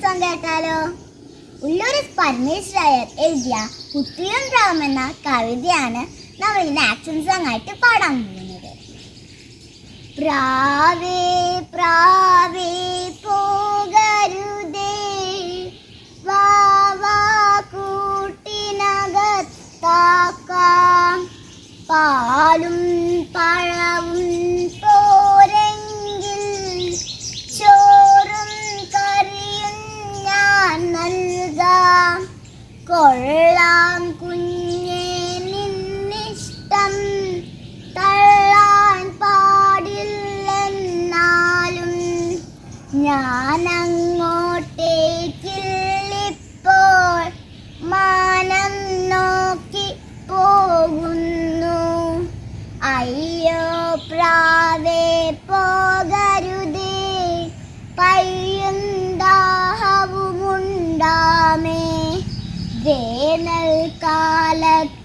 ഭാഗം കേട്ടാലോ? ഉള്ളൂർ പരമേശ്വരയ്യർ എഴുതിയ കുട്ടിയും പ്രാവും എന്ന കവിതയാണ് നമ്മൾ ഇന്ന് ആക്ഷൻ സോങ് ആയിട്ട് പാടാൻ പോകുന്നത്. പ്രാവേ പ്രാവേ പോകരുതേ, വാ വാ കൂട്ടിനകത്താക്കാം, പാലും പഴവും പോരെങ്കിൽ ചോറും കറിയും ഞാൻ നൽകാം. കൊള്ളാം കുഞ്ഞേ നിന്നിഷ്ടം, തള്ളാൻ പാടില്ലെന്നാലും ഞാനങ്ങോട്ടേക്കില്ലിപ്പോൾ മാനം നോക്കി പോകുന്നു. അയ്യോ പ്രാവേ പോകരുതേ, പയ്യും ദാഹവുമുണ്ടാമേ, വേനൽക്കാലത്ത്